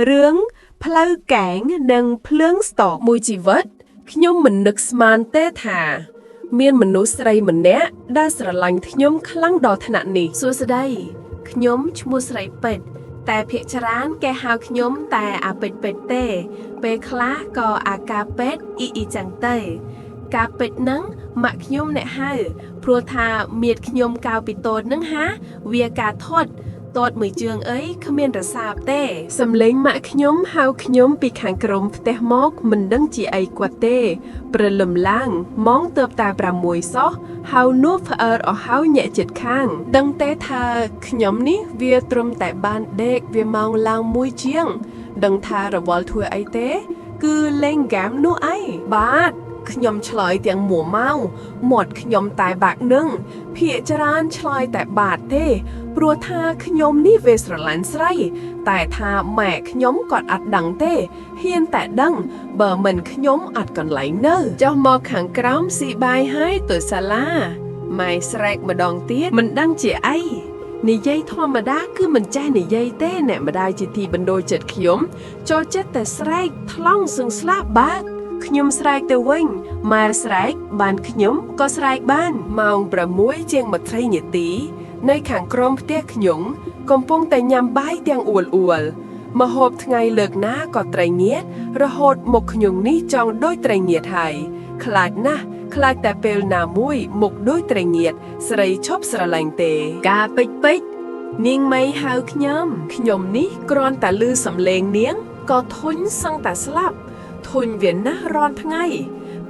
រឿងផ្លូវកែងនិងភ្លើងស្តុកមួយជីវិតខ្ញុំមិននឹកស្មានទេថាមានមនុស្សស្រីម្នាក់ដែលស្រឡាញ់ខ្ញុំខ្លាំងដល់ថ្នាក់នេះសួស្តីខ្ញុំឈ្មោះស្រីពេជ្រតែភាគច្រើនគេហៅខ្ញុំតែអាពេជ្រពេជ្រទេពេលខ្លះក៏អាកាពេជ្រអ៊ីចឹងទៅការពេជ្រហ្នឹងម៉ាក់ខ្ញុំអ្នកហៅព្រោះថាមៀតខ្ញុំកាលពីតូចហ្នឹងហាវាការធាត់តតមួយជើងអីគ្មានរសាបទេសំលេងម៉ាក់ខ្ញុំហៅខ្ញុំពីខាងក្រោមផ្ទះមកមិនដឹងជាអីគាត់ទេព្រលឹមឡើងម៉ោងទៅតែ6សោះហៅនោះផ្អើលអស់ហើយញាក់ចិត្តខាងដឹងទេថាខ្ញុំនេះវាត្រឹមតែបានដេកវាម៉ោងឡើង1ជាងដឹងថារវល់ធ្វើអីទេគឺលេងហ្គេមនោះអីបាទខ្ញុំឆ្លើយទាំងមួម៉ៅមាត់ខ្ញុំតែបាក់នឹងភាកច្រើនឆ្លើយតែបាទទេព្រោះថាខ្ញុំនេះវាស្រឡាញ់ស្រីតែថាម៉ែខ្ញុំគាត់អត់ដឹងទេហ៊ានតែដឹងបើមិនខ្ញុំអត់កន្លែងនៅចុះមកខាងក្រោមស៊ីបាយហើយទៅសាលាម៉ែស្រែកម្ដងទៀតមិនដឹងជាអីនិយាយធម្មតាគឺមិនចេះនិយាយទេអ្នកម្ដាយជាទីបណ្ដោយចិត្តខ្ញុំចូលចិត្តតែស្រែកថ្លង់សឹងស្លាប់បាទខ្ញុំស្រែកទៅវិញម៉ែស្រែកបានខ្ញុំក៏ស្រែកបានម៉ោង6ជាង20នាទីនៅខាងក្រោមផ្ទះខ្ញុំកំពុងតែញ៉ាំបាយទាំងអួលម្ហូបថ្ងៃលើកណាក៏ត្រីងៀតរហូតមុខខ្ញុំនេះចង់ដូចត្រីងៀតហើយខ្លាចណាស់ខ្លាចតែពេលណាមួយមុខដូចត្រីងៀតស្រីឈប់ស្រឡាញ់ទេការពេចនាងម៉ៃហៅខ្ញុំនេះគ្រាន់តែឮសំឡេងនាងក៏ធុញសឹងតែស្លាប់ធុញវាណាស់រាល់ថ្ងៃ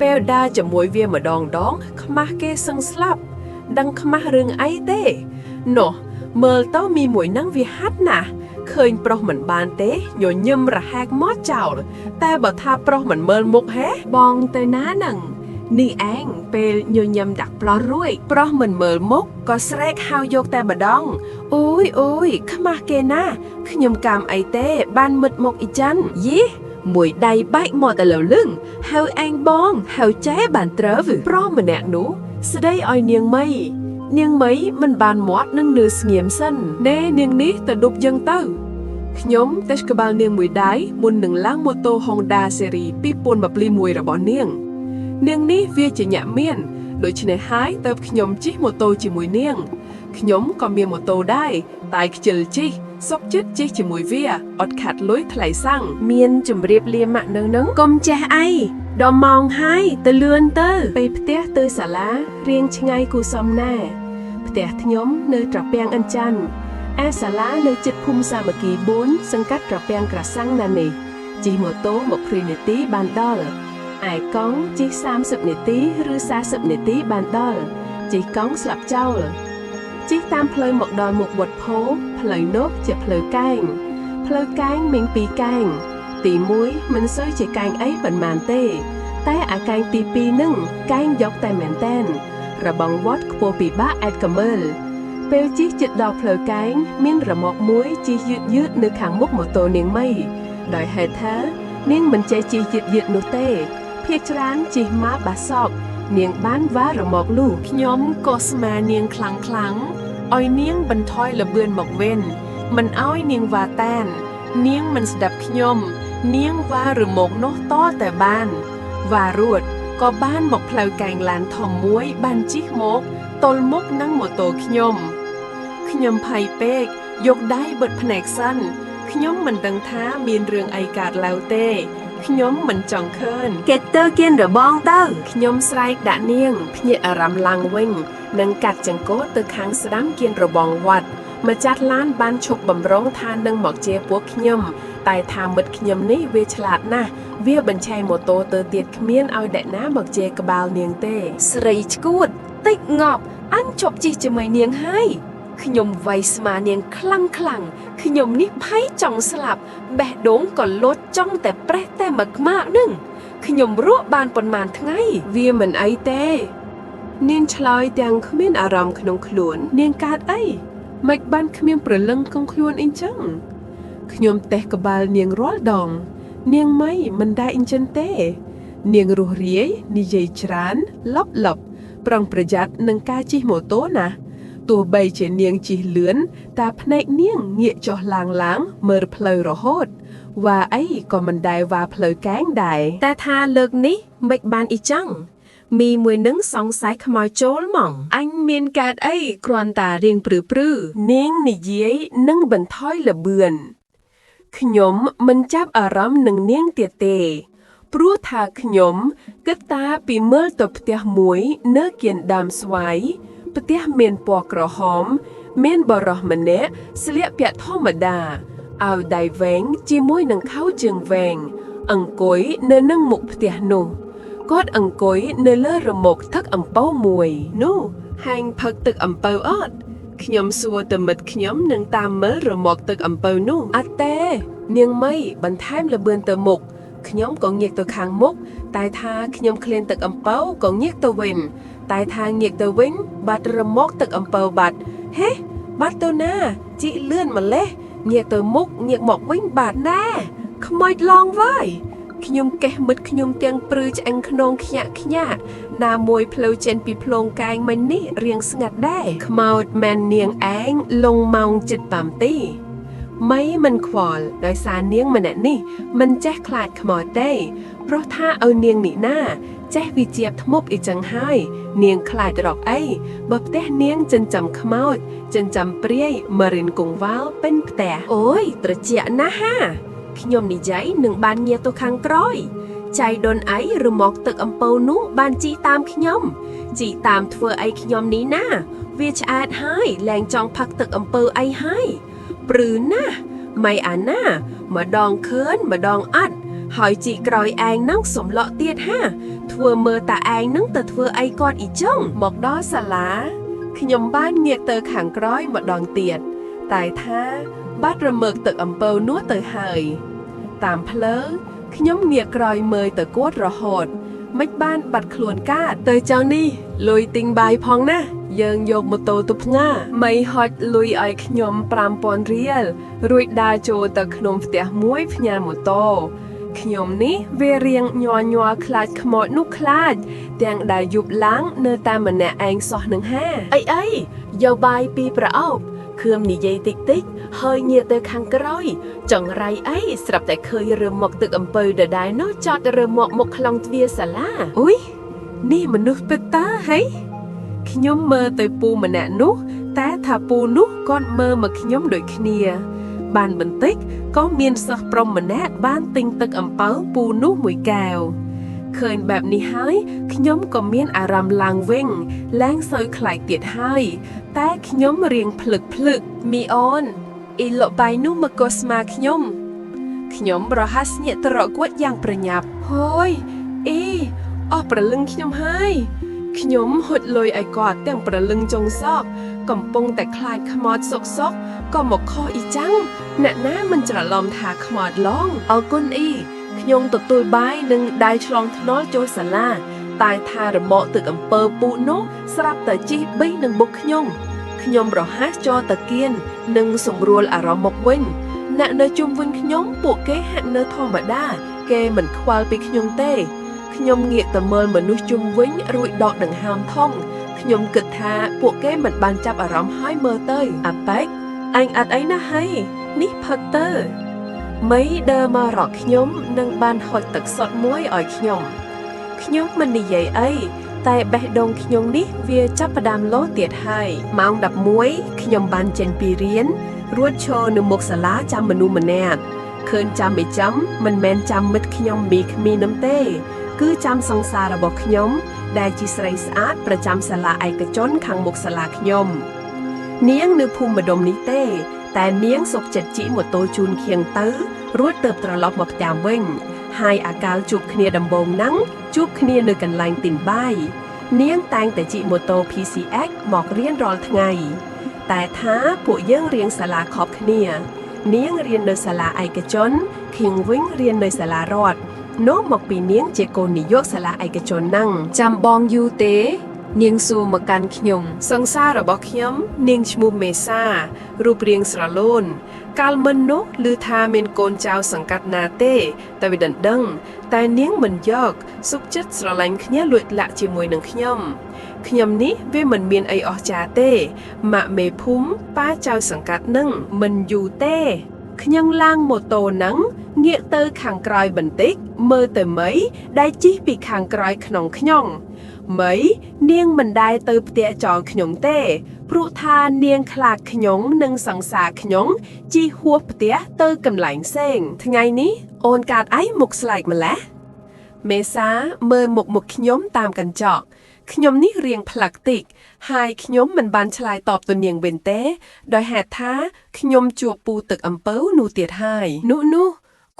ពេលដើរជាមួយវាម្ដងខ្មាស់គេសឹងស្លាប់ដឹងខ្មាស់រឿងអីទេនោះមើលទៅមីមួយហ្នឹងវាហាត់ណាស់ឃើញប្រុសមិនបានទេញញឹមរហែកមកចោលតែបើថាប្រុសមិនមើលមុខហេបងទៅណាហ្នឹងនេះឯងពេលញញឹមដាក់ប្លោះរួយប្រុសមិនមើលមុខក៏ស្រែកហៅយកតែម្ដងអូយខ្មាស់គេណាខ្ញុំកាមអីទេបានមុតមុខអ៊ីចាន់យីមួយដៃបែកមកតែលលឹងហៅឯងបងហៅចែបានត្រូវប្រុសម្នាក់នោះស្ដីឲ្យនាងម៉ៃមិនបានមាត់នឹងនឿស្ងៀមសិនណែនាងនេះទៅដប់យ៉ាងទៅខ្ញុំតែក្បាលនាងមួយដៃមុននឹងឡើងម៉ូតូ Honda Series 2021របស់នាងនេះវាជាញាក់មានដូច្នេះហើយទៅខ្ញុំជិះម៉ូតូជាមួយនាងខ្ញុំក៏មានម៉ូតូដែរតែខ្ជិលជិះសុកចិត្តជិះជាមួយវាអត់ខាត់លុយថ្លៃសាំងមានជម្រាបលាម៉ាក់នៅនឹងកុំចេះអីដល់ម៉ោងហើយទៅលឿនទៅពេលផ្ទះទៅសាលារៀងឆ្ងាយគូសំណាផ្ទះខ្ញុំនៅត្រពាំងអិនច័ន្ទឯសាលានៅជិតភូមិសាមគ្គី4សង្កាត់ត្រពាំងក្រសាំងណានេះជិះម៉ូតូ20នាទីបានដល់ឯកង់ជិះ30នាទីឬ40នាទីបានដល់ជិះកង់ស្លាប់ចោលជិះតាមផ្លូវមកដល់មុខវត្តផូផ្លូវនោះជាផ្លូវកែងមាន2កែងទី1មិនសូវជាកែងអីប៉ុន្មានទេតែអាកែងទី2នឹងកែងយកតែមែនតែនរបងវត្តខ្ពស់ពិបាកអែតកមើលពេលជិះជិតដល់ផ្លូវកែងមានរមាក់មួយជិះយឺតនៅខាងមុខម៉ូតូនាងម៉ៃដោយហេតុថានាងមិនចេះជិះយឺតនោះទេភាគច្រើនជិះមកបាសកនាងបានវ៉ារមាក់លូខ្ញុំក៏ស្មានាងខ្លាំងឲ្យនាងបន្ថយលបឿនមកវិញមិនឲ្យនាងវ៉ាតាននាងមិនស្ដាប់ខ្ញុំនាងវ៉ារមាក់នោះតតែបានវ៉ារួតក៏បានមកផ្លូវកែងឡានធំមួយបានជិះមកទល់មុខនឹងម៉ូតូខ្ញុំភ័យពេកយកដៃបិទភ្នែកសិនខ្ញុំមិនដឹងថាមានរឿងអីកើតឡើងទេខ្ញុំមិនចង់ឃើញគេទៅគៀនរបងទៅខ្ញុំស្រែកដាក់នាងភ្ញាក់អារម្មណ៍ឡើងវិញនិងកាត់ចង្កូតទៅខាងស្ដាំគៀនរបងវត្តម្ចាស់ឡានបានឈប់បំរុងថានឹងមកជេរពួកខ្ញុំតែថាមិត្តខ្ញុំនេះវាឆ្លាតណាស់វាបញ្ឆេះម៉ូតូទៅទៀតគ្មានឲ្យអ្នកណាមកជេរក្បាលនាងទេស្រីឈួតតិចងប់អញជប់ជិះជាមួយនាងហើយខ្ញុំវាយស្មានាងខ្លាំងខ្ញុំនេះភ័យចង់ស្លាប់បេះដូងក៏លោតចង់តែប្រេះតែមកខ្មាក់នឹងខ្ញុំរស់បានប៉ុន្មានថ្ងៃវាមិនអីទេនាងឆ្លើយទាំងគ្មានអារម្មណ៍ក្នុងខ្លួននាងកើតអីមិនបានគ្មានព្រលឹងក្នុងខ្លួនអីចឹងខ្ញុំតេះក្បាលនាងរាល់ដងនាងម៉ៃមិនដែរអីចឹងទេនាងរស់រាយនិយាយច្រើនលបប្រុងប្រយ័ត្ននឹងការជិះម៉ូតូណា ตัวใบเจเนียงจีเหลือนตาพนักเนียงเงียจอล้างเมื่อเพลอรโหดว่าไอ้ก็มันได้ว่าเพลอแกงได้แต่ถ้าเลิกนี้ไม่บานอีจังมีมวยนึงสองสายขมอยโจลมองอันเมียนกาดไอ้กรอนตาเรียงปรือเนียงนี่เย้ยนั่งบันท้อยละเบือนขยมมันจับอารมณ์หนึ่งเนียงเตียเตปรู้ทาขยมก็ตาปีเมื่อตบเตียหมวยเนื้อเกียนดำสวายปเตียเมียนปอกระหอมเมียนบรอมันเนะเสลียเปียธรรมดาเอาได้แหวงจีมวยนังเข้าเจียงแหวงอังกอยเนื้อนั่งหมกเตียนูกอดอังกอยเนื้อเลือระหมกทักอังเป้ามวยนู่แหงพักตึกอังเป้าอดขยมสัวตมัดขยมนังตามเมื่อระหมกตึกอังเป้านู่อัตเต้เนียงไม่บันทายระเบือนเตอหมกขยมก็เงียกตัวคางมุกตายทาขยมเคลียนตึกอัมเปาก็เงียกตัวเวนตายทางเงียกตัวเวนบัดระมกตึกอัมเปาบัดเฮ้บัดตัวหน้าจิเลื่อนมาเละเงียกตัวมุกเงียกหมอกเวนบาดแน่ขโมยลองไว้ขยมแกมึดขยมเตียงปรือจะอังขนงขยะขยะนามวยเพลวเจนปีโพลงกายมันนี่เรียงสงัดได้ขมาวแมนเนียงแองลงเมาจิตปามตีไม่มันควอลโดยสารเนียงมันนี่มันแจ๊คลาดขมอดได้เพราะถ้าเอาเนียงนี่หน้าแจ๊ควิเจียบทมบอีจังไห้เนียงคลายดอกไอ้บบแต่เนียงจนจำขมอดจนจำเปรี้ยมารินกงว้าวเป็นแต่โอ้ยตระเจียนะฮะขยมดีใจหนึ่งบานเงียตัวข้างกร้อยใจโดนไอ้หรือหมอกตึกอำเปานุบานจีตามขยมจีตามทัวไอ้ขยมนี้นะเวียชอาดให้แรงจองพักตึกอำเปาไอ้ให้ปรือนะไม่อ่านหน้ามาดองเคินมาดองอัดหอยจีกรอยแองนั่งสมเลาะเตียดฮะทัวเมื่อตาแองนั่งแต่ทัวไอกอดอีจ้องหมอกดอสลาขยมบ้านเงียกเตอขังกร้อยมาดองเตียดตายท่าบัดระเมิกตึกอำเปานัวเตอเฮยตามเพลอขยมเงียกรอยเมยเตอกวดระหดไม่บ้านบัดขลวนกาเตอเจ้านี่ลุยติงใบพองนะยังโยกมาโตตุบง่าไม่ฮอดลุยไอขยมปรามปอนเรียลรุยดาโจตะขนมเตียมวยพญามุโตขยมนี้เวเรียงยัวคลาดขมอดนุคลาดแดงได้ยุบล้างเนื้อตามันแน่แองซอหนึ่งห้าไอ้ยาวใบปีประเอาเคลื่อมนิยติ๊กเฮยเงียเตอคังกร้อยจังไรไอ้สลับแต่เคยเริ่มหมกตึกอำเภอเดได้นอจอดเริ่มหมกคลองเวียสลาอุ้ยนี่มนุษย์เป็นตาเฮ้ขยมเมื่อเตยปูมันแน่นุแต่ถ้าปูนุก้อนเมื่อมาขยมโดยขเนียบ้านบันติกก็เมียนสักปรมมันแน่บ้านติงตึกอำเปาปูนุมวยแก้วเคยแบบนี้ให้ขยมก็เมียนอารามลางเว่งแรงเซยคลายเตียดให้แต่ขยมเรียงผลึกมีออนอีหลบใบนุ่มมากสมาขยมรหัสเนี่ยตรอกวดอย่างประหยับเฮ้ยออกประลึงขยมให้ขยมหดลอยไอกอดแต่งประลึงจงซอกกำปงแต่คลายขมอดซอกก็หมกคออีจังหน้ามันจะลอมทาขมอดล่องเอาก้นขยมตัวใบหนึ่งได้ฉลองทนอโจสลาตายทาระเบาตึกอำเภอปูโนสลับแต่จีใบหนึ่งบุกขยมรอฮัสจอตะเกียนหนึ่งสมรวลอารมณ์มกเว้นณเนจุมวินขยมปวกเกหักเนทองบดาเกเหมือนควาลไปขยมเต้ขยมเงียกแต่เมินเหมือนนุจุมวิ้งรุยดอกดังหามท่องขยมกึดทาพวกแก้เหมือนบานจับอารมณ์ให้เมอเตยอับเป็กอันอัดไอ้นะให้นี่พัตเตอร์ไม่เดินมาหลอกขยมนังบานหอยตักสดมวยอ่อยขยมมันนี่ใหญ่ไอแต่แบะดงขยมนี้เวียจับประดามโลเตียดให้มองดับมวยขยมบานเจนปีเรียนรวดโชว์หนึ่งมกสลาจำมนุมันแนบเคินจำไม่จำมันแมนจำมิดขยมมีน้ำเต้คือจำสังสารบอกขยมได้จิสไรสอาดประจำสลาไอกระจนขังมกสลาขยมเนียงนึกภูมิบดมนิเต้แต่เนียงศกเจ็ดจิหมดโตจูนเคียงตื้อรวดเติบตระลอกมาประจำเว้งให้อาการจูบเคลียดำบงนังจูบเคลียนึกกันลายติ่นใบเนียงแตงแต่จิโมโต PCX หมอกเรียนรอลทั้งไงแต่ท้าผู้เยื่อเรียงสลาขอบเคลียเนียงเรียนโดยสลาไอกระจนเคียงวิ่งเรียนโดยสลารอดโนหมอกปีเนียงเจโกนิยกสลาไอกระจนนั่งจำบองยูเต នាងសួរមកកាន់ខ្ញុំសង្សាររបស់ខ្ញុំនាងឈ្មោះមេសារូបរាងស្រឡូនកាលមិននោះឮថាមានកូនចៅសង្កាត់ណាទេតែវាដណ្ដឹងតែនាងមិនយកសុខចិត្តស្រឡាញ់គ្នាលួចលាក់ជាមួយនឹងខ្ញុំនេះវាមិនមានអីអស្ចារ្យទេម៉ាក់មេភូមិប៉ាចៅសង្កាត់នឹងមិនយូរទេខ្ញុំឡើងម៉ូតូនឹងងាកទៅខាងក្រោយបន្តិចមើលទៅមីដែលជិះពីខាងក្រោយក្នុងខ្ញុំមីនាងមិនដែលទៅផ្ទះចោលខ្ញុំទេព្រោះថានាងខ្លាចខ្ញុំនិងសង្សារខ្ញុំជិះហួសផ្ទះទៅកន្លែងផ្សេងថ្ងៃនេះអូនកាត់អីមុខស្លែកម្ល៉េះមេសាមើលមុខខ្ញុំតាមកញ្ចក់ខ្ញុំនេះរៀងផ្លាក់តិចហើយខ្ញុំមិនបានឆ្លើយតបទៅនាងវិញទេដោយហេតុថាខ្ញុំជួបពូទឹកអំពៅនោះទៀតហើយនោះ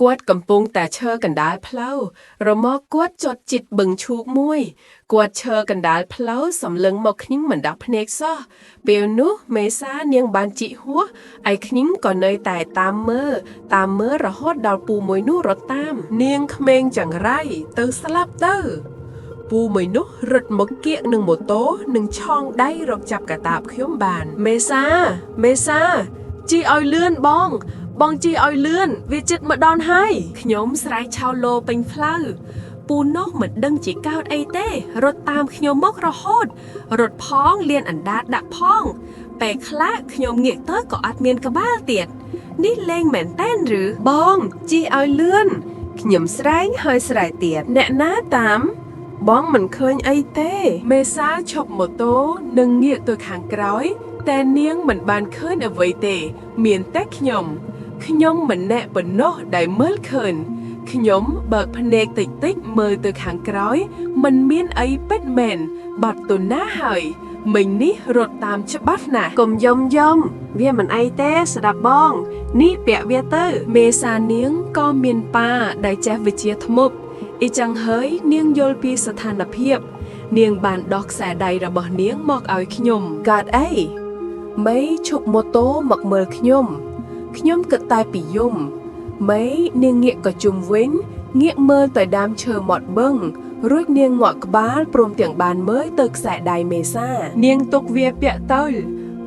គាត់កំពុងតែឈើកណ្ដាលផ្លូវរមាស់គាត់ចុតជិតបឹងឈូកមួយគាត់ឈើកណ្ដាលផ្លូវសំឡឹងមកខ្ញុំមិនដាក់ភ្នែកសោះពេលនោះមេសានាងបានជីកហួសឯខ្ញុំក៏នៅតែតាមមើលរហូតដល់ពូមួយនោះរត់តាមនាងក្មេងចង្រៃទៅស្លាប់ទៅពូមួយនោះរត់មកគៀកនឹងម៉ូតូនឹងឆោងដៃរកចាប់កាតាបខ្ញុំបានមេសាជីឲ្យលឿនបងជីឲ្យលឿនវាចិត្តមកដល់ហើយខ្ញុំស្រែកឆោឡូពេញផ្លូវពូនោះមិនដឹងជាកោតអីទេរត់តាមខ្ញុំមករហូតរត់ផងលៀនអណ្ដាតដាក់ផងពេលខ្លះខ្ញុំងាកទៅក៏អត់មានក្បាលទៀតនេះលេងមែនតែនឬបងជីឲ្យលឿនខ្ញុំស្រែកហើយស្រែកទៀតអ្នកណាតាមបងមិនឃើញអីទេមេសាឈប់ម៉ូតូនិងងាកទៅខាងក្រោយតែនាងមិនបានឃើញអ្វីទេមានតែខ្ញុំមិនណែប៉ុណ្ណោះដែលមើលឃើញខ្ញុំបើកភ្នែកតិចមើលទៅខាងក្រោយមិនមានអីពិតមែនបាត់ទៅណាហើយមិញនេះរត់តាមច្បាស់ណាស់កុំយំវាមិនអីទេស្ដាប់បងនេះពាក់វាទៅមេសានាងក៏មានប៉ាដែលចេះវិជ្ជាធ្មប់អ៊ីចឹងហើយនាងយល់ពីស្ថានភាពនាងបានដោះខ្សែដៃរបស់នាងមកឲ្យខ្ញុំកើតអីមីឈប់ម៉ូតូមកមើលខ្ញុំគិតតែពីយំមីនាងងាកក៏ជុំវិញងាកមើលទៅដើមឈើមាត់បឹងរួចនាងងាក់ក្បាលព្រមទាំងបានមើលទៅខ្សែដៃមេសានាងទុកវាពាក់ទៅ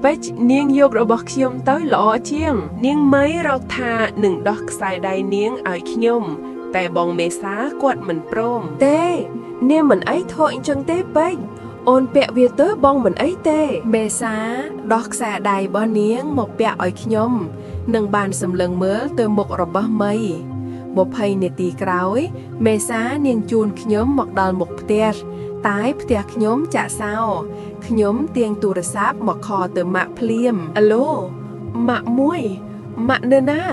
ពេជ្រនាងយករបស់ខ្ញុំទៅល្អជាងនាងមីរកថានឹងដោះខ្សែដៃនាងឲ្យខ្ញុំតែបងមេសាគាត់មិនព្រមទេនាងមិនអីធោះអញ្ចឹងទេពេជ្រអូនពាក់វាទៅបងមិនអីទេមេសាដោះខ្សែដៃរបស់នាងមកពាក់ឲ្យខ្ញុំនឹងបានសម្លឹងមើលទៅមុខរបស់មី20នាទីក្រោយមេសានាងជូនខ្ញុំមកដល់មុខផ្ទះតែផ្ទះខ្ញុំចាក់សោខ្ញុំទាញទូរស័ព្ទមកខលទៅម៉ាក់ភ្លាមអាឡូម៉ាក់មួយម៉ាក់នៅណា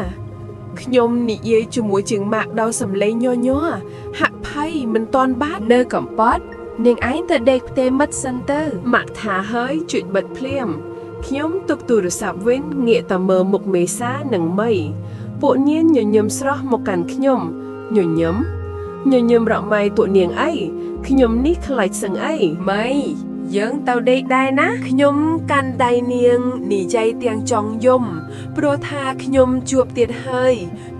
ខ្ញុំនិយាយជាមួយជាងម៉ាក់ដោយសំឡេងញ័រហាក់ភ័យមិនទាន់បាននៅកំពតនាងឯងទៅដេកផ្ទះមិត្តសិនទៅម៉ាក់ថាហើយជួយបិទភ្លាមខ្ញុំទុកទូរស័ព្ទវិញងាកទៅមើលមុខមេសានិងមីពួកនាងញញឹមស្រស់មកកាន់ខ្ញុំញញឹមរកម៉ៃពួកនាងអីខ្ញុំនេះខ្លាចសឹងអីម៉ៃយើងទៅដេកដែរណាខ្ញុំកាន់ដៃនាងនិយាយទាំងចង់យំព្រោះថាខ្ញុំជួបទៀតហើយ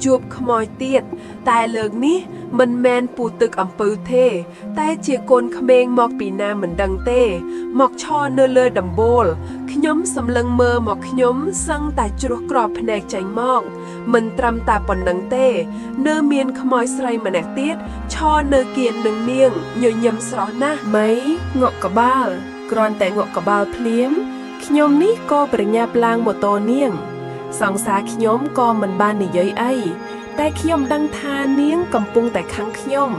ជួបខ្មោចទៀតតែលើកនេះមិនមែនពូទឹកអំពៅទេតែជាកូនក្មេងមកពីណាមិនដឹងទេមកឈរនៅលើដំបូលខ្ញុំសម្លឹងមើលមកខ្ញុំសឹងតែជ្រោះក្របភ្នែកចេញមកមិនត្រឹមតែប៉ុណ្្នឹងទេនៅមានខ្មោចស្រីម្នាក់ទៀតឈរនៅគៀននឹងនាងញញឹមស្រស់ណាស់ម៉ៃងក់ក្បាលគ្រាន់តែងក់ក្បាលភ្លាមខ្ញុំនេះក៏ប្រញាប់ឡើងម៉ូតូនាងសង្សារខ្ញុំក៏មិនបាននិយាយអីតែខ្ញុំដឹងថានាងកំពុងតែខឹងខ្ញុំ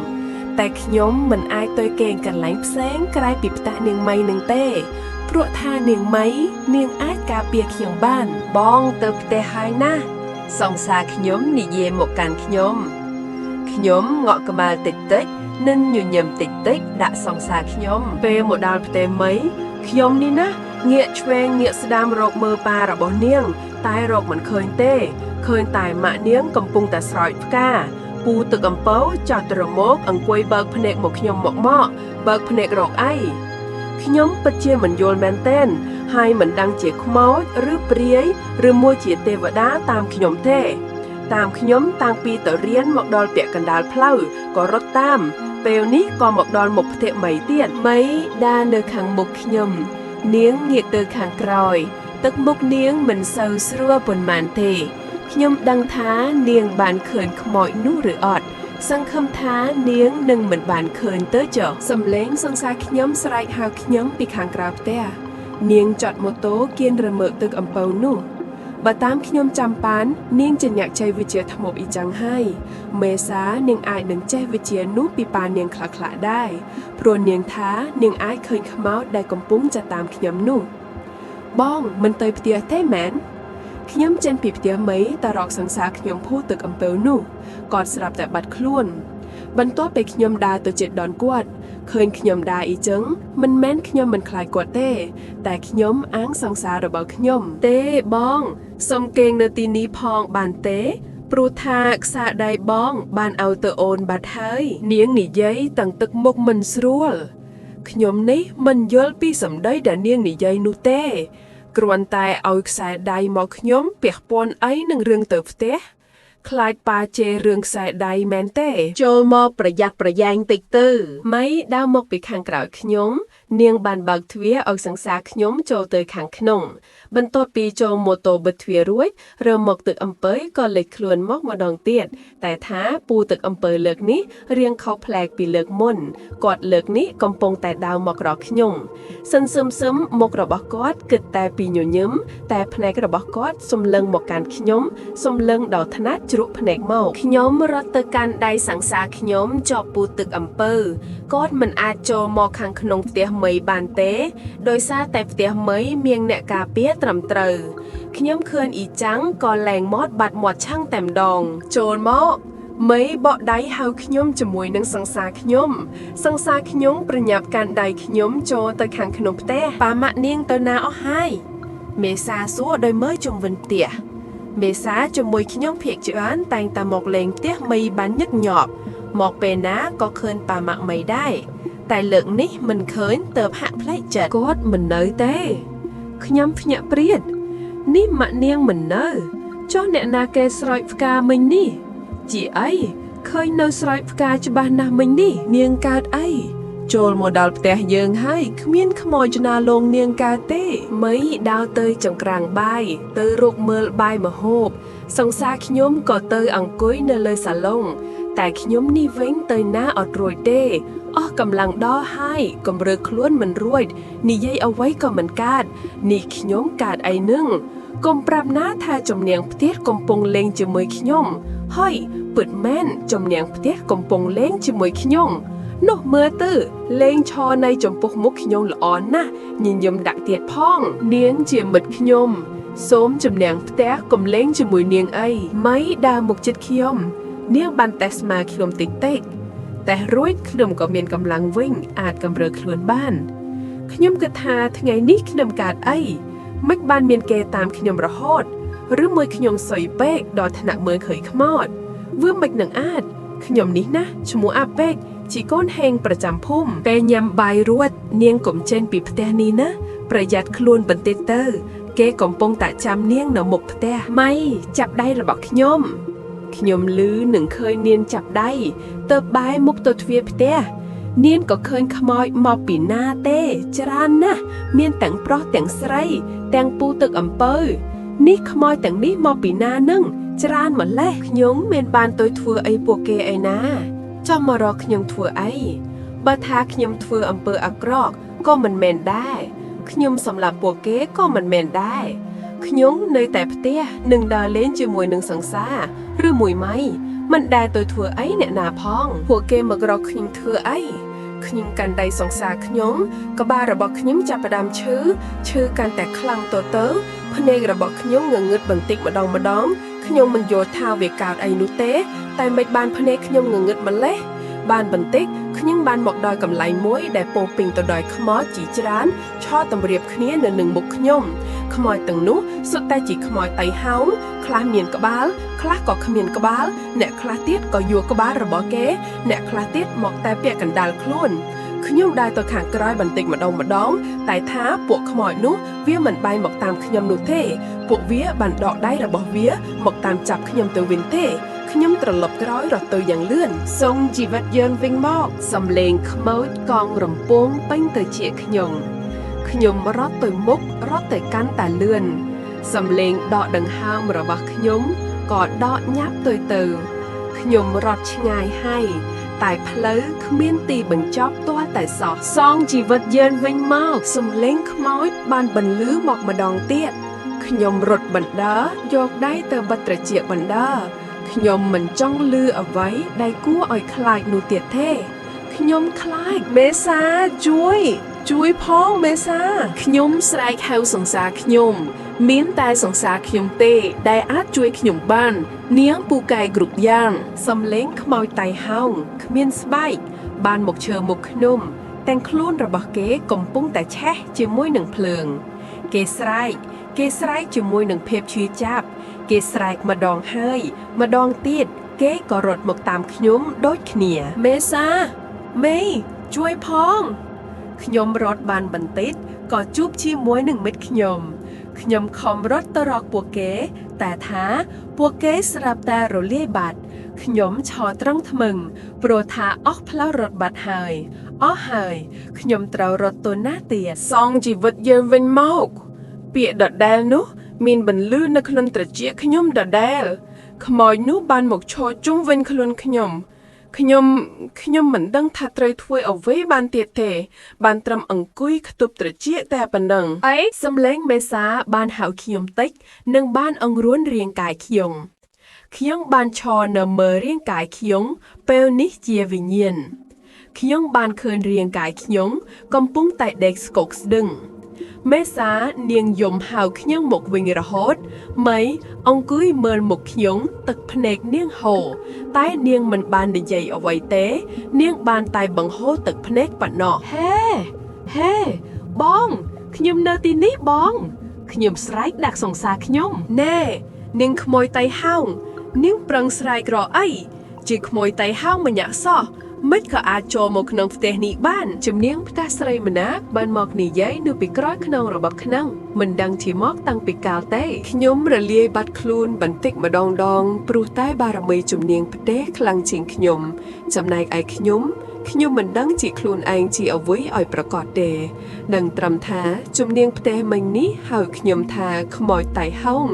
តែខ្ញុំមិនអាចទៅគេងកន្លែងផ្សេងក្រៅពីផ្ទះនាងម៉ៃនឹងទេព្រោះថានាងម៉ៃនាងអាចការពារខ្ញុំបានបងទៅផ្ទះហើយណាសង្សារខ្ញុំនិយាយមកកាន់ខ្ញុំងក់ក្បាលតិចនិងញញឹមតិចដាក់សង្សារខ្ញុំពេលមកដល់ផ្ទះមីខ្ញុំនេះណាងាកឆ្វេងងាកស្ដាំរកមើលប៉ារបស់នាងតែរកមិនឃើញទេឃើញតែម៉ាក់នាងកំពុងតែស្រោចផ្កាពូទឹកអំពៅចោះទៅរមកអង្គុយបើកភ្នែកមកខ្ញុំមកបើកភ្នែករកអីខ្ញុំពិតជាមិនយល់មែនទែនហើយមិនដឹងជាខ្មោចឬព្រាយឬមួយជាទេវតាតាមខ្ញុំទេតាមខ្ញុំតាំងពីទៅរៀនមកដល់ពាក់កណ្ដាលផ្លូវក៏រត់តាម ពេលនេះក៏មកដល់មុខផ្ទះមីទៀតមីដើរនៅខាងមុខខ្ញុំនាងងាកទៅខាងក្រោយទឹកមុខនាងមិនសូវស្រួលប៉ុន្មានទេខ្ញុំដឹងថានាងបានឃើញខ្មោចនោះឬអត់សង្ឃឹមថានាងនឹងមិនបានឃើញទៅចុះសំឡេងសង្សារខ្ញុំស្រែកហៅខ្ញុំពីខាងក្រៅផ្ទះនាងចតម៉ូតូគៀនរមើកទឹកអំពៅនោះបើតាមខ្ញុំចាំប៉ាននាងជាអ្នកចេះវិជ្ជាថ្មអ៊ីចឹងហើយមេសានាងអាចនឹងចេះវិជ្ជានោះពីប៉ានាងខ្លះៗដែរព្រោះនាងថានាងអាចឃើញខ្មោចដែលកំពុងចាតាមខ្ញុំនោះបងមិនទៅផ្ទះទេមែនខ្ញុំចេញពីផ្ទះមីតែរកសង្សារខ្ញុំភូទឹកអំពើនោះគាត់ស្រាប់តែបាត់ខ្លួនបន្ទាប់ពីខ្ញុំដើរទៅជិតដនគាត់ឃើញខ្ញុំដើរអ៊ីចឹងមិនមែនខ្ញុំមិនខ្លាចគាត់ទេតែខ្ញុំអាងសង្សាររបស់ខ្ញុំទេបងសុំគេងនៅទីនេះផងបានទេព្រោះថាខ្សែដៃបងបានឲ្យទៅអូនបាត់ហើយនាងនិយាយទាំងទឹកមុខមិនស្រួលខ្ញុំនេះមិនយល់ពីសម្ដីដែលនាងនិយាយនោះទេគ្រាន់តែឲ្យខ្សែដៃមកខ្ញុំពាក់ព័ន្ធអីនឹងរឿងទៅផ្ទះខ្លាចប៉ាជេររឿងខ្សែដៃមែនទេចូលមកប្រយ័ត្នប្រយែងតិចទៅម៉ៃដើរមកពីខាងក្រៅខ្ញុំនាងបានបើកទ្វារឲ្យសង្សារខ្ញុំចូលទៅខាងក្នុងបន្ទាប់ពីចូលម៉ូតូបិទទ្វាររួចរើមកទឹកអំពើក៏លេចខ្លួនមកម្ដងទៀតតែថាពូទឹកអំពើលើកនេះរៀងខុសប្លែកពីលើកមុនគាត់លើកនេះកំពុងតែដើរមករកខ្ញុំសឹមមុខរបស់គាត់គិតតែពីញញឹមតែភ្នែករបស់គាត់សម្លឹងមកកាន់ខ្ញុំសម្លឹងដល់ថ្នាក់ជ្រក់ភ្នែកមកខ្ញុំរត់ទៅកាន់ដៃសង្សារខ្ញុំជាប់ពូទឹកអំពើគាត់មិនអាចចូលមកខាងក្នុងផ្ទះមីបានទេដោយសារតែផ្ទះមីមានអ្នកការពារត្រឹមត្រូវខ្ញុំឃើញអ៊ីចាំងក៏លែងមាត់បាត់មាត់ឆាំងតែម្ដងចូលមកមីបកដៃហៅខ្ញុំជាមួយនឹងសង្សារខ្ញុំប្រញាប់កាន់ដៃខ្ញុំចូលទៅខាងក្នុងផ្ទះប៉ាម៉ាក់នាងទៅណាអស់ហើយមេសាសួរដោយមើលជុំវិញផ្ទះមេសាជាមួយខ្ញុំភាគច្រើនតែងតែមកលេងផ្ទះមីបានញឹកញាប់មកពេលណាក៏ឃើញប៉ាម៉ាក់មីដែរតែលើកនេះមិនឃើញទើបហាក់ប្លែកចិត្តគាត់មិននៅទេខ្ញុំភ្ញាក់ព្រាតនេះម៉ាក់នាងមិននៅចុះអ្នកណាគេស្រោចផ្កាមិញនេះជាអីឃើញនៅស្រោចផ្កាច្បាស់ណាស់មិញនេះនាងកើតអីចូលមកដល់ផ្ទះយើងហើយគ្មានខ្មោចណាលងនាងកើតទេមីដើរទៅចង្ក្រាងបាយទៅរកមើលបាយម្ហូបសង្សារខ្ញុំក៏ទៅអង្គុយនៅលើសាឡុងតែខ្ញុំនេះវិញទៅណាអត់រួចទេអស់កម្លាំងដល់ហើយកំរើខ្លួនមិនរួចនិយាយអ្វីក៏មិនកើតនេះខ្ញុំកើតអីនឹងកុំប្រាប់ណាថាចំនាងផ្ទះកំពុងលេងជាមួយខ្ញុំហើយពិតមែនចំនាងផ្ទះកំពុងលេងជាមួយខ្ញុំនោះមើលទៅលេងឈរនៅចំពោះមុខខ្ញុំល្អណាស់ញញឹមដាក់ទៀតផងនាងជាមិត្តខ្ញុំសូមចំនាងផ្ទះកុំលេងជាមួយនាងអីម៉ៃដើរមកជិតខ្ញុំនាងបានតែស្មាខ្ញុំតិចតែរួចខ្ញុំក៏មានកម្លាំងវិញអាចកំរើខ្លួនបានខ្ញុំគិតថាថ្ងៃនេះខ្ញុំកើតអីមិនបានមានគេតាមខ្ញុំរហូតឬមួយខ្ញុំសុយពេកដល់ថ្នាក់មើលឃើញខ្មោចវាមិននឹងអាចខ្ញុំនេះណាឈ្មោះអាពេកជីកូនហេងប្រចាំភូមិពេលញ៉ាំបាយរួចនាងកុំចេញពីផ្ទះនេះណាប្រយ័ត្នខ្លួនបន្តិចទៅគេកំពុងតែចាំនាងនៅមុខផ្ទះម៉ៃចាប់ដៃរបស់ខ្ញុំឮនឹងឃើញនាងចាប់ដៃទៅបែរមុខទៅទ្វារផ្ទះនាងក៏ឃើញខ្មោចមកពីណាទេច្រើនណាស់មានទាំងប្រុសទាំងស្រីទាំងពូទឹកអំពើនេះខ្មោចទាំងនេះមកពីណានឹងច្រើនម្លេះខ្ញុំមានបានទៅធ្វើអីពួកគេឯណាចង់មករកខ្ញុំធ្វើអីបើថាខ្ញុំធ្វើអំពើអាក្រក់ក៏មិនមែនដែរខ្ញុំសម្លាប់ពួកគេក៏មិនមែនដែរខ្ញុំនៅតែផ្ទះនឹងដើរលេងជាមួយនឹងសង្សារឬមួយម៉ៃមិនដែលទៅធ្វើអីអ្នកណាផងពួកគេមករកខ្ញុំធ្វើអីខ្ញុំកាន់ដៃសង្សារខ្ញុំក្បាលរបស់ខ្ញុំចាប់ផ្ដើមឈឺកាន់តែខ្លាំងទៅភ្នែករបស់ខ្ញុំងងឹតបន្តិចម្ដងខ្ញុំមិនយល់ថាវាកើតអីនោះទេតែមិនបានភ្នែកខ្ញុំងងឹតម្លេះបានបន្តិចខ្ញុំបានមកដល់កន្លែងមួយដែលពោពេញទៅដោយខ្មោចជាច្រើនឆោតតម្រៀបគ្នានៅនឹងមុខខ្ញុំខ្មោចទាំងនោះសុទ្ធតែជាខ្មោចតៃហោងខ្លះមានក្បាលខ្លះក៏គ្មានក្បាលអ្នកខ្លះទៀតក៏យួរក្បាលរបស់គេអ្នកខ្លះទៀតមកតែពាក់កណ្ដាលខ្លួនខ្ញុំដើរទៅខាងក្រោយបន្តិចម្ដងតែថាពួកខ្មោចនោះវាមិនបែរមកតាមខ្ញុំនោះទេពួកវាបានដកដៃរបស់វាមកតាមចាប់ខ្ញុំទៅវិញទេ ខ្ញុំត្រឡប់ក្រោយរត់ទៅយ៉ាងលឿនសូមជីវិតយើងវិញមកសំលេងខ្មោចកងរំពងពេញទៅជាខ្ញុំរត់ទៅមុខរត់ទៅកាន់តែលឿនសំលេងដកដង្ហើមរបស់ខ្ញុំក៏ដកញាប់ទៅខ្ញុំរត់ឆ្ងាយហើយតែផ្លូវគ្មានទីបញ្ចប់ទាល់តែសោះសងជីវិតយើងវិញមកសំលេងខ្មោចបានបន្លឺមកម្ដងទៀតខ្ញុំរត់បណ្ដើរយកដៃទៅបិទត្រចៀកបណ្ដើរខ្ញុំមិនចង់លឺអ្វីដែលគួរឲ្យខ្លាចនោះទៀតទេខ្ញុំខ្លាចមេសាជួយផងមេសាខ្ញុំស្រែកហៅសង្សារខ្ញុំមានតែសង្សារខ្ញុំទេដែលអាចជួយខ្ញុំបាននាងពូកែគ្រប់យ៉ាងសំលេងខ្មោចតៃហោងគ្មានស្បែកបានមកឈើមុខខ្ញុំទាំងខ្លួនរបស់គេកំពុងតែឆេះជាមួយនឹងភ្លើងគេស្រែកជាមួយនឹងភាពឈឺចាប់គេស្រែកម្ដងហើយម្ដងទៀតគេក៏រត់មកតាមខ្ញុំដូចគ្នាមេសាមេជួយផងខ្ញុំរត់បានបន្តិចក៏ជួបជាមួយនឹងមិត្តខ្ញុំខំរត់ទៅរកពួកគេតែថាពួកគេស្រាប់តែរលាយបាត់ខ្ញុំឈរត្រង់ថ្មឹងព្រោះថាអស់ផ្លូវរត់បាត់ហើយខ្ញុំត្រូវរត់ទៅណាទៀតសងជីវិតយើងវិញមកពាក្យដដែលនោះមានបន្លឺនៅក្នុងត្រចៀកខ្ញុំដដែលខ្មោចនោះបានមកឈរជុំវិញខ្លួនខ្ញុំមិនដឹងថាត្រូវធ្វើអ្វីបានទៀតទេបានត្រឹមអង្គុយខ្ទប់ត្រចៀកតែប៉ុណ្ណឹងសំឡេងមេសាបានហៅខ្ញុំតិចនិងបានអង្រួនរាងកាយខ្ញុំបានឈរនៅមើលរាងកាយខ្ញុំពេលនេះជាវិញ្ញាណខ្ញុំបានឃើញរាងកាយខ្ញុំកំពុងតែដេកស្កុកស្ដឹងមេសានាងយំហៅខ្ញុំមកវិញរហូតម៉ៃអង្គុយមើលមុខខ្ញុំទឹកភ្នែកនាងហូរតែនាងមិនបាននិយាយអ្វីទេនាងបានតែបង្ហូរទឹកភ្នែកប៉ុណ្ណោះហេបងខ្ញុំនៅទីនេះបងខ្ញុំស្រែកដាក់សង្សារខ្ញុំណែនាងខ្មោយតៃហោងនាងប្រឹងស្រែករអីជាខ្មោយតៃហោងម្នាក់សោះមិនក៏អាចចូលមកក្នុងផ្ទះនេះបានជំនាងផ្ទះស្រីម្នាក់បានមកនិយាយនៅពីក្រោយខ្នងរបស់ខ្ញុំមិនដឹងជាមកតាំងពីកាលទេខ្ញុំរលាយបាត់ខ្លួនបន្តិចម្ដងព្រោះតែបារមីជំនាងផ្ទះខ្លាំងជាងខ្ញុំចំណែកឯខ្ញុំមិនដឹងជាខ្លួនឯងជាអ្វីឲ្យប្រកាសទេនឹងត្រឹមថាជំនាងផ្ទះមិញនេះហៅខ្ញុំថាខ្មោចតៃហោង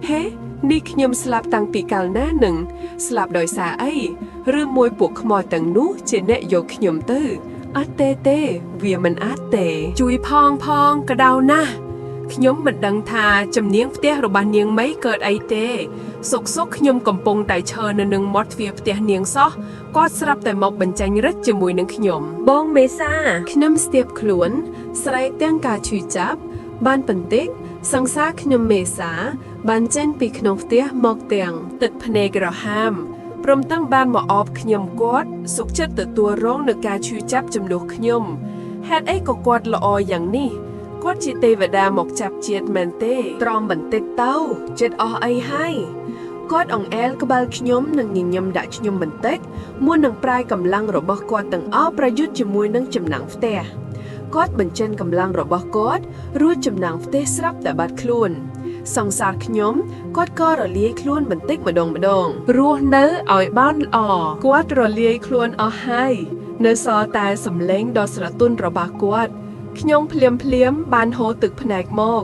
ហេនេះខ្ញុំស្លាប់តាំងពីកាលណានឹងស្លាប់ដោយសារអីឬមួយពួកខ្មោចទាំងនោះជាអ្នកយកខ្ញុំទៅអត់ទេវាមិនអាចទេជួយផងក្តៅណាស់ខ្ញុំមិនដឹងថាជំនាងផ្ទះរបស់នាងម៉ៃកើតអីទេសុកខ្ញុំកំពុងតែឈរនៅនឹងមាត់ទ្វារផ្ទះនាងសោះគាត់ស្រាប់តែមកបញ្ចេញរិទ្ធជាមួយនឹងខ្ញុំបងមេសាខ្ញុំស្ទាបខ្លួនស្រែកទាំងការឈឺចាប់បានបន្តិចសង្សារខ្ញុំមេសាបានចេញពីក្នុងផ្ទះមកទាំងទឹកភ្នែករហាមព្រមទាំងបានមកអបខ្ញុំគាត់សុខចិត្តទទួលរងនឹងការឈឺចាប់ជំនួសខ្ញុំហេតុអីក៏គាត់ល្អយ៉ាងនេះគាត់ជាទេវតាមកចាប់ជាតិមែនទេត្រង់បន្តិចទៅចិត្តអស់អីហើយគាត់អង្អែលក្បាលខ្ញុំនិងញញឹមដាក់ខ្ញុំបន្តិចមុននឹងប្រាយកម្លាំងរបស់គាត់ទាំងអស់ប្រយុទ្ធជាមួយនឹងចំណាំងផ្ទះគាត់បញ្ចេញកម្លាំងរបស់គាត់រួចចំណាំងផ្ទះស្រាប់តែបាត់ខ្លួនសង្សារខ្ញុំគាត់ក៏រលាយខ្លួនបន្តិចម្ដងរស់នៅឲ្យបានល្អគាត់រលាយខ្លួនអស់ហើយនៅសល់តែសំឡេងដ៏ស្រទន់របស់គាត់ខ្ញុំភ្លាមបានហូរទឹកភ្នែកមក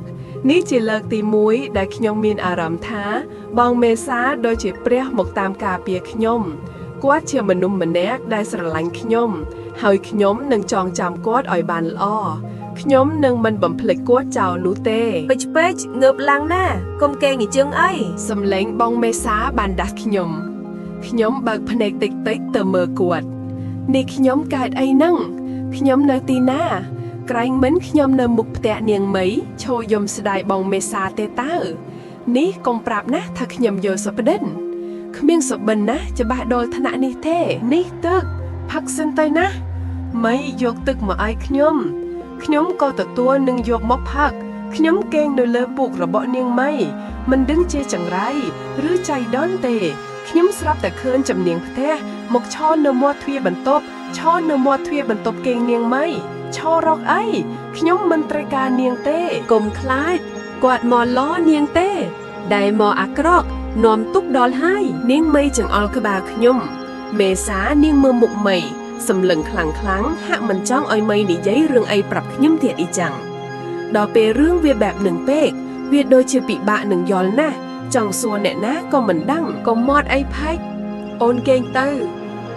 នេះជាលើកទី1ដែលខ្ញុំមានអារម្មណ៍ថាបងមេសាដូចជាព្រះមកតាមការពារខ្ញុំគាត់ជាមនុស្សម្នាក់ដែលស្រឡាញ់ខ្ញុំហើយខ្ញុំនឹងចងចាំគាត់ឲ្យបានល្អខ្ញុំនឹងមិនបំភ្លេចគាត់ចោលនោះទេពេកងើបឡើងណាកុំកេងនេះជើងអីសំឡេងបងមេសាបានដាស់ខ្ញុំបើកភ្នែកតិចទៅមើលគាត់នេះខ្ញុំកើតអីហ្នឹងខ្ញុំនៅទីណាក្រែងមិនខ្ញុំនៅមុខផ្ទះនាងមីឈរយំស្ដាយបងមេសាទេតើនេះកុំប្រាប់ណាថាខ្ញុំយកសប្តិនគ្មានសុបិនណាច្បាស់ដល់ថ្នាក់នេះទេនេះទឹកផឹកសិនទៅណាមីយកទឹកមកឲ្យខ្ញុំក៏ទទួលនឹងយកមកផឹកខ្ញុំកេងនៅលើពុករបស់នាងមីមិនដឹងជាចង្រៃឬចៃដន្យទេខ្ញុំស្រាប់តែឃើញចំនាងផ្ទះមកឈរនៅមាត់ទ្វារបន្ទប់កេងនាងមីឈររកអីខ្ញុំមិនត្រូវការនាងទេកុំខ្លាចគាត់មកឡនាងទេដែលមកអាក្រក់ នំទុកដល់ហើយនាងមីចង្អុលក្បាលខ្ញុំមេសានាងមើលមុខមីសម្លឹងខ្លាំងហាក់មិនចង់ឲ្យមីនិយាយរឿងអីប្រាប់ខ្ញុំទៀតអីចឹងដល់ពេលរឿងវាបែបនឹងពេកវាដូចជាពិបាកនឹងយល់ណាស់ចង់សួរអ្នកណាក៏មិនដឹងក៏មាត់អីផែកអូនកេងទៅ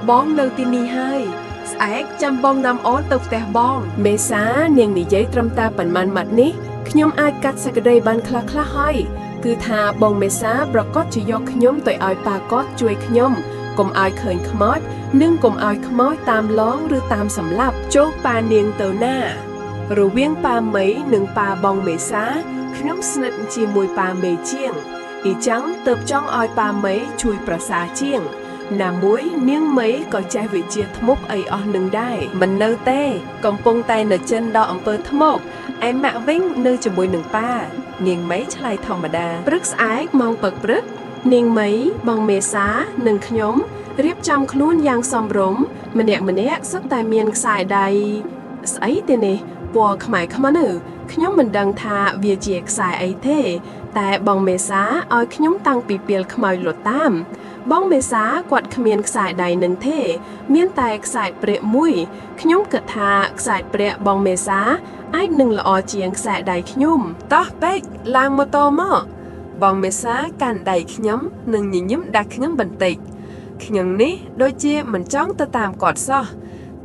បងនៅទីនេះហើយស្អែកចាំបងនាំអូនទៅផ្ទះបងមេសានាងនិយាយត្រឹមតែប៉ុន្មានម៉ាត់នេះខ្ញុំអាចកាត់សេចក្តីបានខ្លះហើយគឺថាបងមេសាប្រកាសជាយកខ្ញុំទៅឲ្យប៉ាគាត់ជួយខ្ញុំកុំឲ្យឃើញខ្មោចនិងកុំឲ្យខ្មោចតាមឡងឬតាមសម្លាប់ចុះប៉ានាងទៅណារវាងប៉ាមីនិងប៉ាបងមេសាខ្ញុំស្និទ្ធជាមួយប៉ាមេជាងអ៊ីចឹងទើបចង់ឲ្យប៉ាមីជួយប្រសាជាងណាមួយនាងមីក៏ចេះវិជាថ្មប់អីអស់នឹងដែរមិននៅទេកំពុងតែនៅចិនដល់អំពើថ្មប់ឯម៉ាក់វិញនៅជាមួយនឹងប៉ានាងមីឆ្លើយធម្មតាព្រឹកស្អែកម៉ោងព្រឹកនាងមីបងមេសានិងខ្ញុំរៀបចំខ្លួនយ៉ាងសមរម្យម្នាក់សុទ្ធតែមានខ្សែដៃស្អីទេនេះពណ៌ខ្មៅខ្មៅខ្ញុំមិនដឹងថាវាជាខ្សែអីទេតែបងមេសាឲ្យខ្ញុំតាំងពីពេលខ្មៅលត់តាមបងមេសាគាត់គ្មានខ្សែដៃនឹងទេមានតែខ្សែព្រាកមួយខ្ញុំគិតថាខ្សែព្រាកបងមេសាអាចនឹងល្អជាងខ្សែដៃខ្ញុំតោះពេកឡើងម៉ូតូមកបងមេសាកាន់ដៃខ្ញុំនិងញញឹមដាក់ខ្ញុំបន្តិចខ្ញុំនេះដូចជាមិនចង់ទៅតាមគាត់សោះ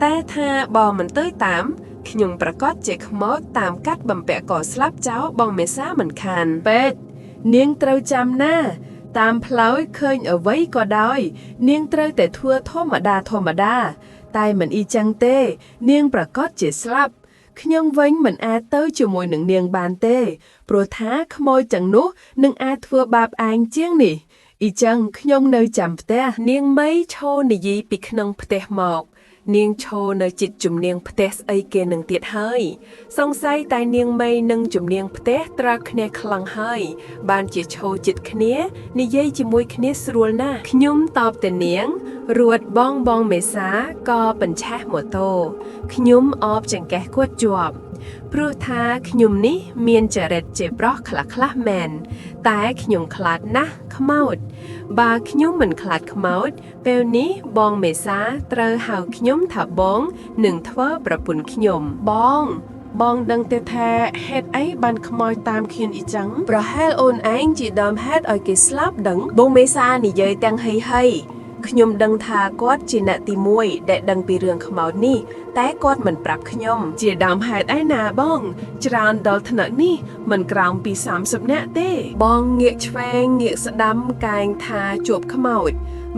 តែថាបើមិនទៅតាមខ្ញុំប្រកាសជាខ្មោចតាមកាត់បំពាក់កស្លាប់ចោលបងមេសាមិនខានពេកនាងត្រូវចាំណាតាមផ្លូវឃើញអ្វីក៏ដោយនាងត្រូវតែធ្វើធម្មតាតែមិនអ៊ីចឹងទេនាងប្រកាសជាស្លាប់ខ្ញុំវិញមិនអាចទៅជាមួយនឹងនាងបានទេព្រោះថាខ្មោចទាំងនោះនឹងអាចធ្វើបាបឯងជាងនេះអ៊ីចឹងខ្ញុំនៅចាំផ្ទះនាងមីឈរនិយាយពីក្នុងផ្ទះមកនាងឈរនៅជិតជំនាងផ្ទះស្អីគេនឹងទៀតហើយសង្ស័យតែនាងមីនិងជំនាងផ្ទះត្រូវគ្នាខ្លាំងហើយបានជាឈរជិតគ្នានិយាយជាមួយគ្នាស្រួលណាស់ខ្ញុំតបទៅនាងរួតបងមេសាក៏បញ្ឆេះម៉ូតូខ្ញុំអបចង្កេះគាត់ជាប់ព្រោះថាខ្ញុំនេះមានចរិតជាប្រុសខ្លះមែនតែខ្ញុំខ្លាចណាស់ខ្មោចបើខ្ញុំមិនខ្លាចខ្មោចពេលនេះបងមេសាត្រូវហៅខ្ញុំថាបងនឹងធ្វើប្រពន្ធខ្ញុំបងដឹងទេថាហេតុអីបានខ្មោចតាមខ្ញុំអ៊ីចឹងប្រហែលអូនឯងជាដើមហេតុឲ្យគេស្លាប់ដឹងបងមេសានិយាយទាំងហីខ្ញុំដឹងថាគាត់ជាអ្នកទី1ដែលដឹងពីរឿងខ្មោចនេះតែគាត់មិនប្រាប់ខ្ញុំជាដើមហេតុឯណាបងច្រើនដល់ថ្នាក់នេះមិនក្រោមពី30នាក់ទេបងងាកឆ្វេងងាកស្ដាំកែងថាជួបខ្មោច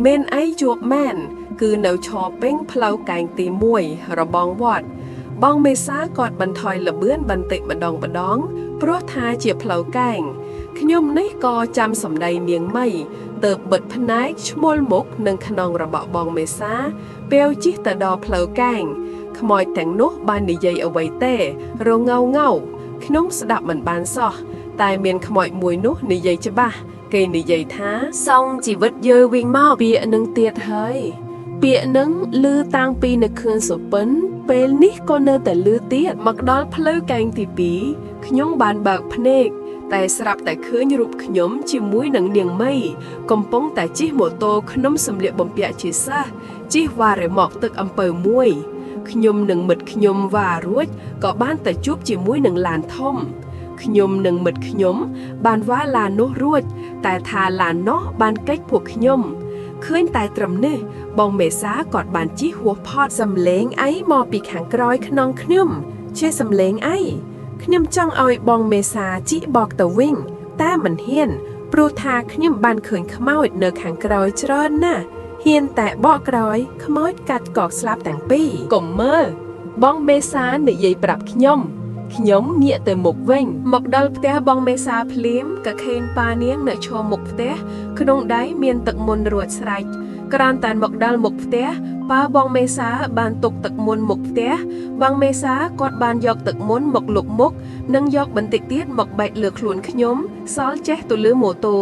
មានអីជួបមែនគឺនៅឈរពេញផ្លូវកែងទី1របងវត្តបងមេសាគាត់បន្ថយល្បឿនបន្តិចម្ដងព្រោះថាជាផ្លូវកែងខ្ញុំនេះក៏ចាំសម្ដីនាងមីទើបបិទភ្នែកឈ្មោលមុខនឹងខ្នងរបស់បងមេសាពេលជិះទៅដល់ផ្លូវកែងខ្មោចទាំងនោះបាននិយាយអ្វីទេរងងៅខ្ញុំស្ដាប់មិនបានសោះតែមានខ្មោចមួយនោះនិយាយច្បាស់គេនិយាយថាសងជីវិតយើងវិញមកពាក្យនឹងទៀតហើយពាក្យនឹងឮតាំងពីនៅខឿនសុពិនពេលនេះក៏នៅតែឮទៀតមកដល់ផ្លូវកែងទី2ខ្ញុំបានបើកភ្នែកតែស្រាប់តែឃើញរូបខ្ញុំជាមួយនឹងនាងមីកំពុងតែជិះម៉ូតូក្នុងសម្លៀកបំពាក់ជាសិស្សជិះវ៉ារ៉េម៉កទឹកអំពៅមួយខ្ញុំនិងមិត្តខ្ញុំវ៉ារួចក៏បានទៅជួបជាមួយនឹងឡានធំខ្ញុំនិងមិត្តខ្ញុំបានវ៉ាឡាននោះរួចតែថាឡាននោះបានកិច្ចពួកខ្ញុំឃើញតែត្រឹមនេះបងមេសាគាត់បានជិះហួសផតសំឡេងអីមកពីខាងក្រោយខ្នងខ្ញុំជាសំឡេងអីខ្ញុំចង់ឲ្យបងមេសាជីកបកទៅវិញតែមិនហ៊ានព្រោះថាខ្ញុំបានឃើញខ្មោចនៅខាងក្រោយច្រើនណាស់ហ៊ានតែបកក្រោយខ្មោចកាត់កកស្លាប់ទាំងពីរកុំមើលបងមេសានិយាយប្រាប់ខ្ញុំងាកទៅមុខវិញមកដល់ផ្ទះបងមេសាភ្លាមក៏ឃើញប៉ានាងនៅឈរមុខផ្ទះក្នុងដៃមានទឹកមុនរួចស្រេចក្រានតែមកដល់មុខផ្ទះប៉ាបងមេសាបានទុកទឹកមុនមុខផ្ទះបងមេសាគាត់បានយកទឹកមុនមកលុកមុខនិងយកបន្តិចទៀតមកបែកលើខ្លួនខ្ញុំសល់ចេះទៅលើម៉ូតូ